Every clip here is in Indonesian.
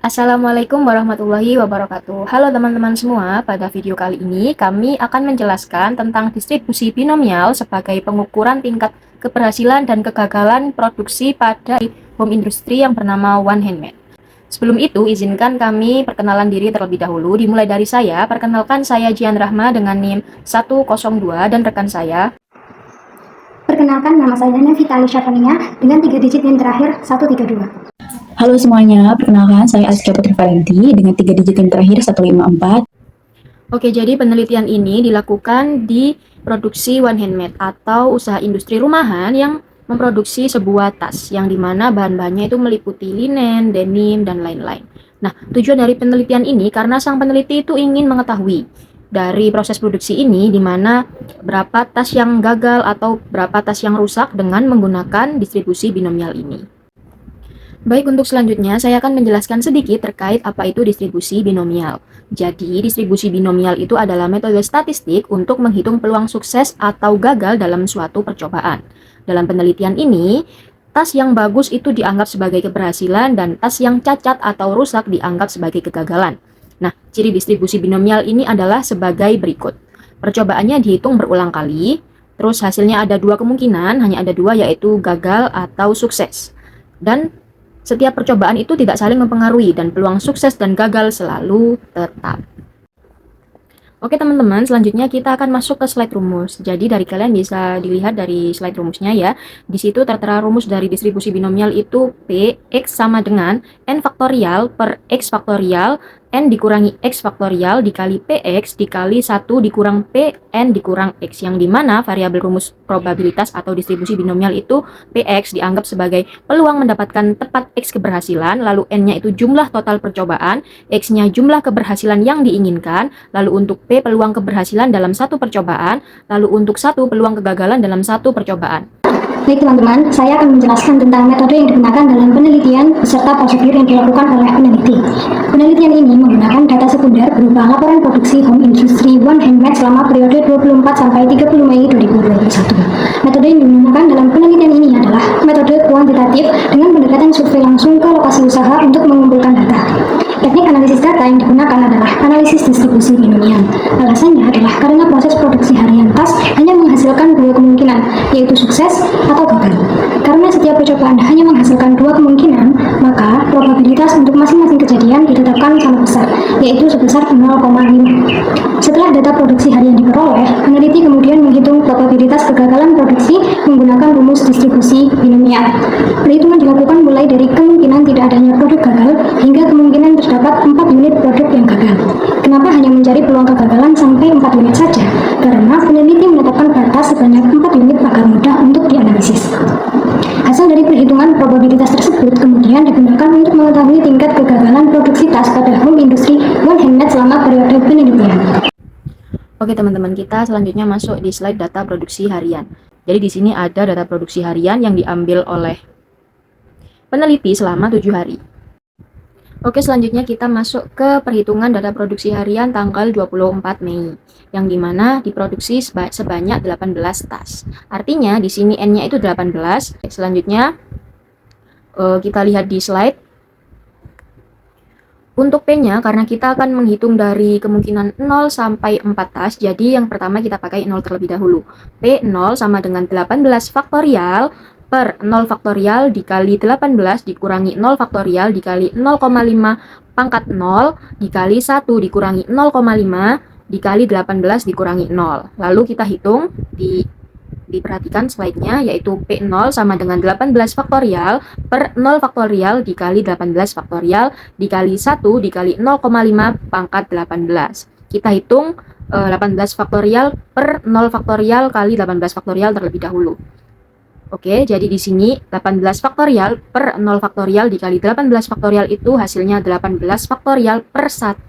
Assalamualaikum warahmatullahi wabarakatuh. Halo teman-teman semua, pada video kali ini kami akan menjelaskan tentang distribusi binomial sebagai pengukuran tingkat keberhasilan dan kegagalan produksi pada home industry yang bernama One Handmade. Sebelum itu, izinkan kami perkenalan diri terlebih dahulu. Dimulai dari saya, perkenalkan saya Jian Rahma dengan NIM 102 dan rekan saya. Perkenalkan, nama saya Nevita Alisha Fania dengan 3 digit yang terakhir 132. Halo semuanya, perkenalkan saya Azkia Putri Valenti dengan 3 digit yang terakhir 154. Oke, jadi penelitian ini dilakukan di produksi One Handmade atau usaha industri rumahan yang memproduksi sebuah tas yang dimana bahan-bahannya itu meliputi linen, denim, dan lain-lain. Nah, tujuan dari penelitian ini karena sang peneliti itu ingin mengetahui dari proses produksi ini di mana berapa tas yang gagal atau berapa tas yang rusak dengan menggunakan distribusi binomial ini. Baik, untuk selanjutnya saya akan menjelaskan sedikit terkait apa itu distribusi binomial. Jadi, distribusi binomial itu adalah metode statistik untuk menghitung peluang sukses atau gagal dalam suatu percobaan. Dalam penelitian ini, tas yang bagus itu dianggap sebagai keberhasilan dan tas yang cacat atau rusak dianggap sebagai kegagalan. Nah, ciri distribusi binomial ini adalah sebagai berikut. Percobaannya dihitung berulang kali, terus hasilnya ada dua kemungkinan, hanya ada dua, yaitu gagal atau sukses. Dan setiap percobaan itu tidak saling mempengaruhi dan peluang sukses dan gagal selalu tetap. Oke teman-teman, selanjutnya kita akan masuk ke slide rumus. Jadi dari kalian bisa dilihat dari slide rumusnya ya. Di situ tertera rumus dari distribusi binomial itu P, X sama dengan N faktorial per X faktorial, N dikurangi X faktorial dikali PX dikali 1 dikurang PN dikurang X, yang dimana variabel rumus probabilitas atau distribusi binomial itu PX dianggap sebagai peluang mendapatkan tepat X keberhasilan, lalu N-nya itu jumlah total percobaan, X-nya jumlah keberhasilan yang diinginkan, lalu untuk P peluang keberhasilan dalam satu percobaan, lalu untuk 1 peluang kegagalan dalam satu percobaan. Baik teman-teman, saya akan menjelaskan tentang metode yang digunakan dalam penelitian beserta prosedur yang dilakukan oleh peneliti. Penelitian ini menggunakan data sekunder berupa laporan produksi home industry One Handmade selama periode 24 sampai 30 Mei 2021. Metode yang digunakan dalam penelitian ini adalah metode kuantitatif dengan pendekatan survei langsung ke lokasi usaha untuk mengumpulkan data. Teknik analisis data yang digunakan adalah analisis distribusi binomial. Alasannya adalah karena proses produksi harian tas hanya menghasilkan dua kemungkinan, yaitu sukses atau gagal. Karena setiap percobaan hanya menghasilkan dua kemungkinan, maka probabilitas untuk masing-masing kejadian ditetapkan sama besar, yaitu sebesar 0,5. Setelah data produksi harian diperoleh, peneliti kemudian menghitung probabilitas kegagalan produksi menggunakan rumus distribusi binomial. Perhitungan dilakukan mulai dari kemungkinan tidak adanya produk gagal hingga kemungkinan terdapat 4 unit produk yang gagal. Kenapa hanya mencari peluang kegagalan sampai 4 unit saja? Karena peneliti menetapkan batas sebanyak 4 unit agar mudah untuk dianalisis. Hasil dari perhitungan probabilitas tersebut kemudian digunakan untuk mengetahui tingkat kegagalan produksi tas pada home industry One Handmade selama periode penelitian. Oke teman-teman, kita selanjutnya masuk di slide data produksi harian. Jadi di sini ada data produksi harian yang diambil oleh peneliti selama 7 hari. Oke, selanjutnya kita masuk ke perhitungan data produksi harian tanggal 24 Mei, yang dimana diproduksi sebanyak 18 tas. Artinya di sini N-nya itu 18. Selanjutnya kita lihat di slide. Untuk P-nya, karena kita akan menghitung dari kemungkinan 0 sampai 4 tas, jadi yang pertama kita pakai 0 terlebih dahulu. P0 sama dengan 18 faktorial per 0 faktorial dikali 18 dikurangi 0 faktorial dikali 0,5 pangkat 0 dikali 1 dikurangi 0,5 dikali 18 dikurangi 0. Lalu kita hitung, diperhatikan slide-nya, yaitu P0 sama dengan 18 faktorial per 0 faktorial dikali 18 faktorial dikali 1 dikali 0,5 pangkat 18. Kita hitung 18 faktorial per 0 faktorial kali 18 faktorial terlebih dahulu. Oke, jadi di sini 18 faktorial per 0 faktorial dikali 18 faktorial itu hasilnya 18 faktorial per 1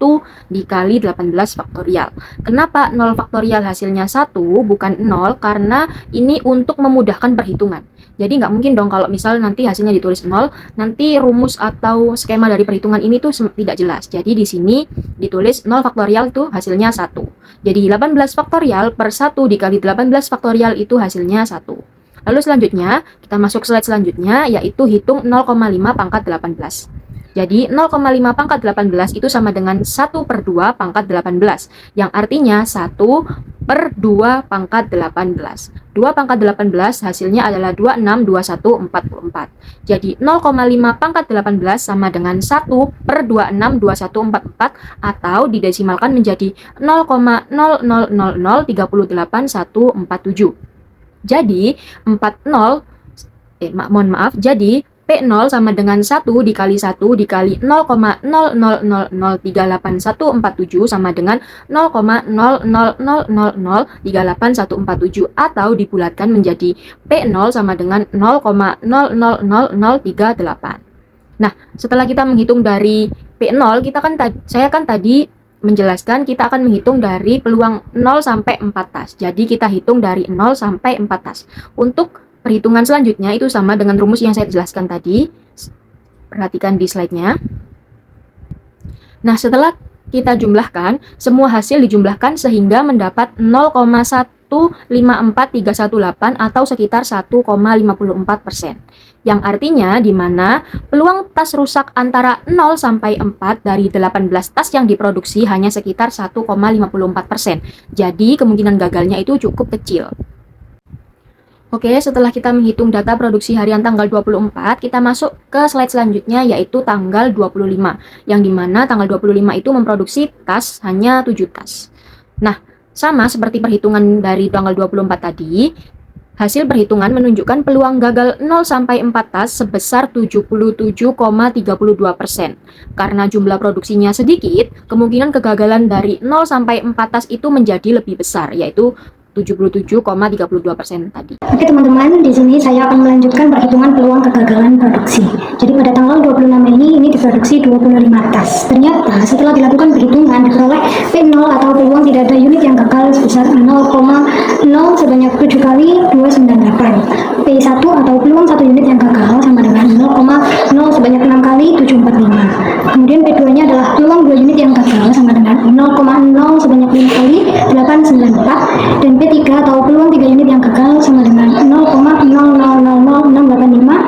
dikali 18 faktorial. Kenapa 0 faktorial hasilnya 1 bukan 0? Karena ini untuk memudahkan perhitungan. Jadi nggak mungkin dong kalau misal nanti hasilnya ditulis 0, nanti rumus atau skema dari perhitungan ini tuh tidak jelas. Jadi di sini ditulis 0 faktorial itu hasilnya 1. Jadi 18 faktorial per 1 dikali 18 faktorial itu hasilnya 1. Lalu selanjutnya, kita masuk slide selanjutnya, yaitu hitung 0,5 pangkat 18. Jadi 0,5 pangkat 18 itu sama dengan 1/2 pangkat 18, yang artinya 1/2 pangkat 18. 2 pangkat 18 hasilnya adalah 26, 21, 44. Jadi 0,5 pangkat 18 sama dengan 1/26, 21, 44, atau didesimalkan menjadi 0,000038147. Jadi 40, jadi P0 sama dengan 1 dikali 1 dikali 0,000038147 sama dengan 0,000038147, atau dibulatkan menjadi P0 sama dengan 0,00038. Nah, setelah kita menghitung dari P0, saya kan tadi menjelaskan kita akan menghitung dari peluang 0 sampai 4 tas. Jadi kita hitung dari 0 sampai 4 tas. Untuk perhitungan selanjutnya itu sama dengan rumus yang saya jelaskan tadi. Perhatikan di slide-nya. Nah, setelah kita jumlahkan, semua hasil dijumlahkan sehingga mendapat 0,154318 atau sekitar 1,54%. Yang artinya di mana peluang tas rusak antara 0 sampai 4 dari 18 tas yang diproduksi hanya sekitar 1,54%. Jadi kemungkinan gagalnya itu cukup kecil. Oke, setelah kita menghitung data produksi harian tanggal 24, kita masuk ke slide selanjutnya, yaitu tanggal 25, yang dimana tanggal 25 itu memproduksi tas hanya 7 tas. Nah, sama seperti perhitungan dari tanggal 24 tadi, hasil perhitungan menunjukkan peluang gagal 0 sampai 4 tas sebesar 77,32%. Karena jumlah produksinya sedikit, kemungkinan kegagalan dari 0 sampai 4 tas itu menjadi lebih besar, yaitu 77,32% tadi. Oke teman-teman, di sini saya akan melanjutkan perhitungan peluang kegagalan produksi. Jadi pada tanggal 26 Mei ini diproduksi 25 tas. Ternyata setelah dilakukan perhitungan diperoleh P0 atau peluang tidak ada unit yang gagal sebesar 0,0 sebanyak 7 kali 298. P1 atau peluang 1 unit yang gagal sama dengan 0,0 sebanyak 6 kali 745. Kemudian P2-nya adalah peluang 2 unit yang gagal sama dengan 0,0 sebanyak 5 kali 894, dan P3 atau peluang 3 unit yang gagal sama dengan 0,0000685,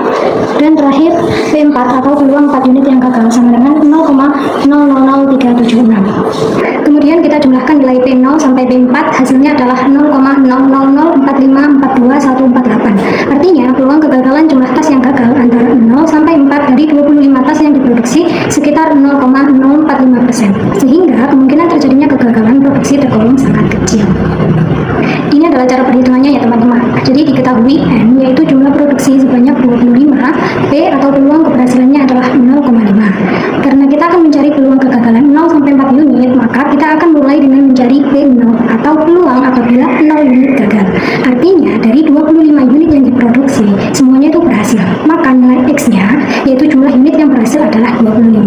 dan terakhir P4 atau peluang 4 unit yang gagal sama dengan 0,000376. Kemudian kita jumlahkan nilai P0 sampai P4, hasilnya adalah 0,000452148. Artinya peluang kegagalan jumlah tas yang gagal antara 0 sampai 4 dari 25 tas yang diproduksi sekitar 0,045%, sehingga kemungkinan terjadinya kegagalan produksi tergolong sangat kecil. Ini adalah cara perhitungannya ya teman-teman. Jadi diketahui N yaitu jumlah produksi sebanyak 25, P atau peluang keberhasilannya adalah 0,5. Karena kita akan mencari peluang kegagalan 0 sampai 4 unit, maka kita akan mulai dengan mencari P0 atau peluang apabila 0 unit gagal. Artinya dari 25 unit yang diproduksi, semuanya itu berhasil. Maka nilai X-nya yaitu jumlah unit yang berhasil adalah 25.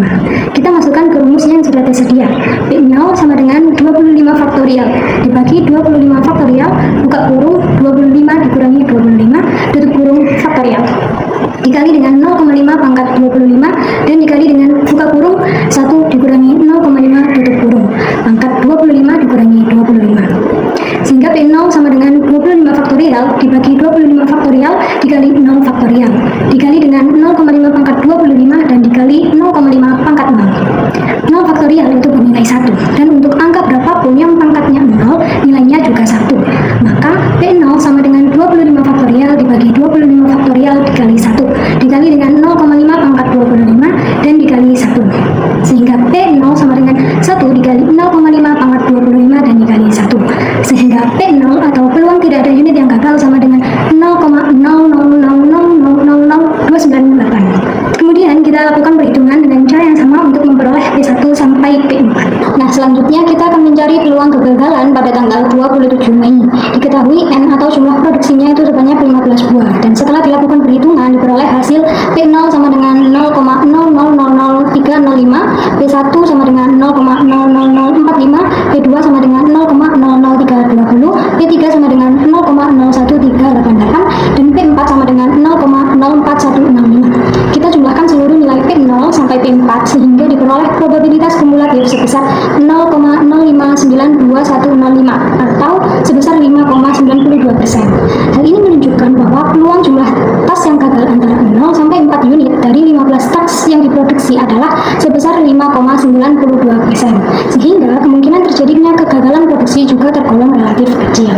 Kita masukkan ke rumus yang sudah tersedia. P0 sama dengan 25 faktorial dibagi 25 faktorial, buka kurung, 25 dikurangi 25, tutup kurung, faktorial, dikali dengan 0,5 pangkat 25, dan dikali dengan buka kurung 1 dikurangi 0,5 tutup kurung, pangkat 25 dikurangi 25. Sehingga P0 sama dengan 25 faktorial dibagi 25 faktorial dikali 0 faktorial, dikali dengan 0,5 pangkat 25 dan dikali 0,5 pangkat 0. 0 faktorial itu bernilai 1, dan untuk angka berapapun yang pangkatnya 0, nilainya juga 1. Maka P0 sama dengan 25 faktorial dibagi 25 faktorial dikali 1, dikali dengan 0,5 pangkat 25 dan dikali 1. Sehingga P0 sama dengan 1 dikali 0,5 pangkat 25 dan dikali 1. Sehingga P0 atau peluang tidak ada unit yang gagal sama dengan 0,000000298. Kemudian kita lakukan perhitungan dengan cara yang sama untuk memperoleh P1 sampai P4. Nah, selanjutnya kita akan mencari peluang kegagalan pada tanggal 27 Mei. Diketahui N atau jumlah produksinya itu sebanyak 15 buah, dan setelah dilakukan perhitungan diperoleh hasil P0 sama dengan 0,000305, P1 sama dengan 0,00045, P2 sama dengan 0,00320, P3 sama dengan 0,01388, dan P4 sama dengan 0,04165. Kita jumlahkan seluruh nilai P0 sampai P4 sehingga diperoleh probabilitas kumulatif sebesar 0,0592105 atau sebesar 5,92%. Hal ini menunjukkan bahwa peluang jumlah tas yang gagal antara 0 sampai 4 unit dari 15 tas yang diproduksi adalah sebesar 5,92%, sehingga kemungkinan terjadinya kegagalan produksi juga tergolong relatif kecil.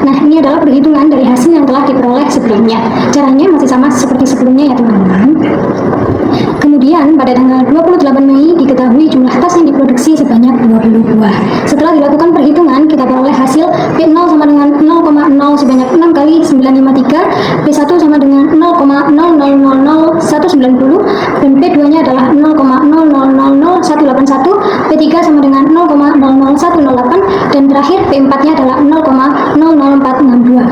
Nah, ini adalah perhitungan dari hasil yang telah diperoleh sebelumnya. Caranya masih sama seperti sebelumnya ya teman-teman. Kemudian pada tanggal 28 Mei diketahui jumlah tas yang diproduksi sebanyak 20 buah. Setelah dilakukan perhitungan, kita peroleh hasil P0 sama dengan 0,0 sebanyak 6 kali 953, P1 sama dengan 0,0000190, dan P2-nya adalah 0,0000181, P3 sama dengan 0,00108, dan terakhir P4-nya adalah 0,00462.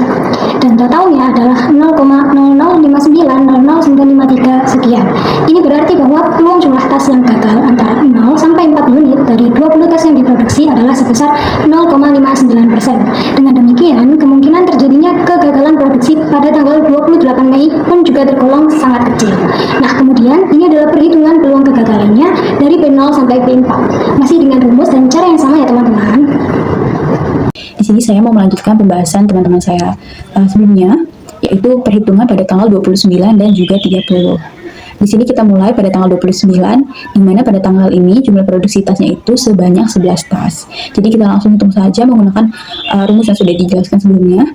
Dan totalnya adalah 0,00590093 sekian. Ini berarti bahwa peluang jumlah tas yang gagal antara 0 sampai 4 unit dari 20 tas yang diproduksi adalah sebesar 0,59%. Dengan demikian, kemungkinan terjadinya kegagalan produksi pada tanggal 28 Mei pun juga tergolong sangat kecil. Nah, kemudian ini adalah perhitungan peluang kegagalannya dari P0 sampai P4. Masih dengan rumus dan cara yang sama ya teman-teman. Di sini saya mau melanjutkan pembahasan teman-teman saya sebelumnya, yaitu perhitungan pada tanggal 29 dan juga 30. Di sini kita mulai pada tanggal 29, di mana pada tanggal ini jumlah produksi tasnya itu sebanyak 11 tas. Jadi kita langsung hitung saja menggunakan rumus yang sudah dijelaskan sebelumnya.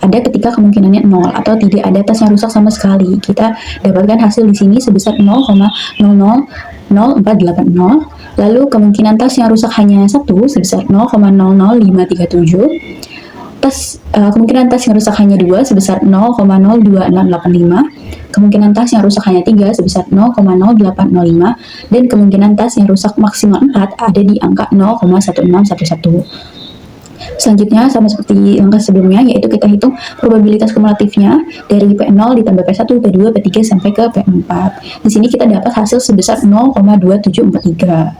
Ada ketika kemungkinannya 0 atau tidak ada tas yang rusak sama sekali. Kita dapatkan hasil di sini sebesar 0,000480. Lalu kemungkinan tas yang rusak hanya 1 sebesar 0,00537. Kemungkinan tas yang rusak hanya 2 sebesar 0,02685. Kemungkinan tas yang rusak hanya 3 sebesar 0,0805, dan kemungkinan tas yang rusak maksimal 4 ada di angka 0,1611. Selanjutnya sama seperti langkah sebelumnya, yaitu kita hitung probabilitas kumulatifnya dari P0 ditambah P1, P2, P3 sampai ke P4. Di sini kita dapat hasil sebesar 0,2743.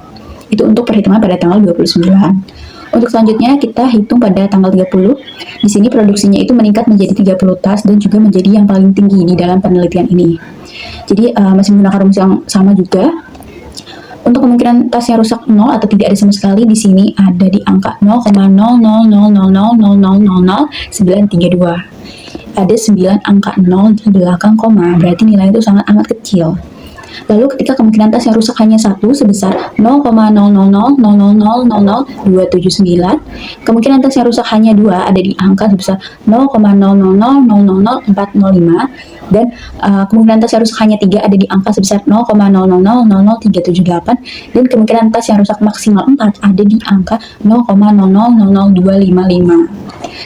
Itu untuk perhitungan pada tanggal 29. Untuk selanjutnya kita hitung pada tanggal 30. Di sini produksinya itu meningkat menjadi 30 tas dan juga menjadi yang paling tinggi di dalam penelitian ini. Jadi masih menggunakan rumus yang sama juga. Untuk kemungkinan tas yang rusak 0 atau tidak ada sama sekali, di sini ada di angka 0,00000000932. Ada 9 angka 0 di belakang koma, berarti nilai itu sangat amat kecil. Lalu ketika kemungkinan tas yang rusak hanya 1 sebesar 0,000000279, kemungkinan tas yang rusak hanya 2 ada di angka sebesar 0,000000405, dan kemungkinan tas yang rusak hanya 3 ada di angka sebesar 0,0000378, dan kemungkinan tas yang rusak maksimal 4 ada di angka 0,0000255.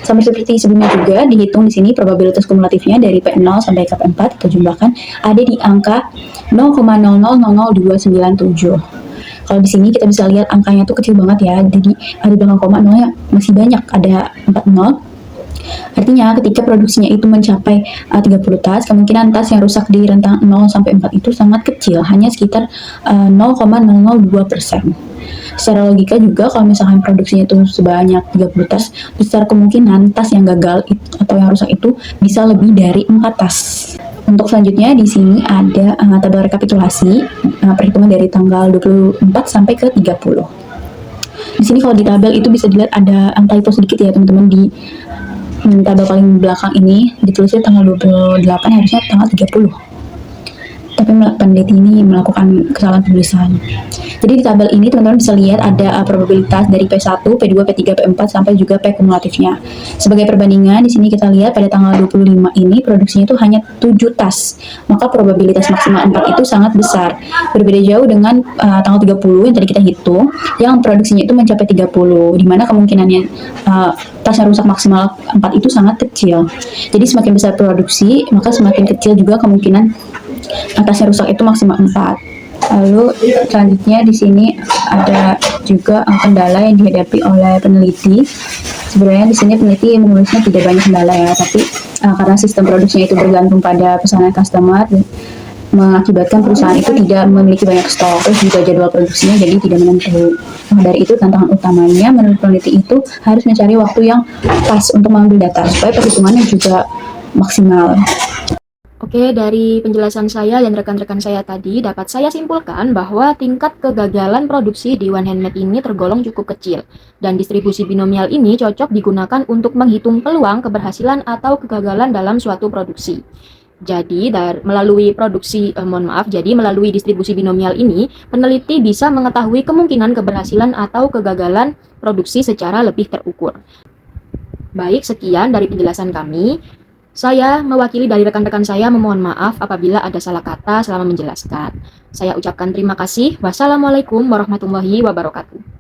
Sama seperti sebelumnya juga dihitung di sini probabilitas kumulatifnya dari P0 sampai ke P4 kita jumlahkan ada di angka 0,0000297. Kalau di sini kita bisa lihat angkanya tuh kecil banget ya, jadi di belakang koma nolnya masih banyak, ada 4 nol. Artinya ketika produksinya itu mencapai 30 tas, kemungkinan tas yang rusak di rentang 0 sampai 4 itu sangat kecil, hanya sekitar 0,002%. Secara logika juga kalau misalkan produksinya itu sebanyak 30 tas, besar kemungkinan tas yang gagal atau yang rusak itu bisa lebih dari 4 tas. Untuk selanjutnya di sini ada tabel rekapitulasi perhitungan dari tanggal 24 sampai ke 30. Di sini kalau di tabel itu bisa dilihat ada typo sedikit ya teman-teman, di tabel paling belakang ini ditulisnya tanggal 28, harusnya tanggal 30. Tapi peneliti ini melakukan kesalahan penulisan. Jadi di tabel ini teman-teman bisa lihat ada probabilitas dari P1, P2, P3, P4 sampai juga P kumulatifnya. Sebagai perbandingan di sini kita lihat pada tanggal 25 ini produksinya itu hanya 7 tas. Maka probabilitas maksimal 4 itu sangat besar. Berbeda jauh dengan tanggal 30 yang tadi kita hitung, yang produksinya itu mencapai 30, di mana kemungkinannya tas yang rusak maksimal 4 itu sangat kecil. Jadi semakin besar produksi, maka semakin kecil juga kemungkinan tas yang rusak itu maksimal 4. Lalu selanjutnya di sini ada juga kendala yang dihadapi oleh peneliti. Sebenarnya di sini peneliti menulisnya tidak banyak kendala ya, tapi karena sistem produksinya itu bergantung pada pesanan customer, mengakibatkan perusahaan itu tidak memiliki banyak stok, terus juga jadwal produksinya jadi tidak menentu. Nah, dari itu tantangan utamanya menurut peneliti itu harus mencari waktu yang pas untuk mengambil data supaya perhitungannya juga maksimal. Oke, dari penjelasan saya dan rekan-rekan saya tadi, dapat saya simpulkan bahwa tingkat kegagalan produksi di One Handmade ini tergolong cukup kecil, dan distribusi binomial ini cocok digunakan untuk menghitung peluang keberhasilan atau kegagalan dalam suatu produksi. Jadi melalui distribusi binomial ini, peneliti bisa mengetahui kemungkinan keberhasilan atau kegagalan produksi secara lebih terukur. Baik, sekian dari penjelasan kami. Saya mewakili dari rekan-rekan saya memohon maaf apabila ada salah kata selama menjelaskan. Saya ucapkan terima kasih. Wassalamualaikum warahmatullahi wabarakatuh.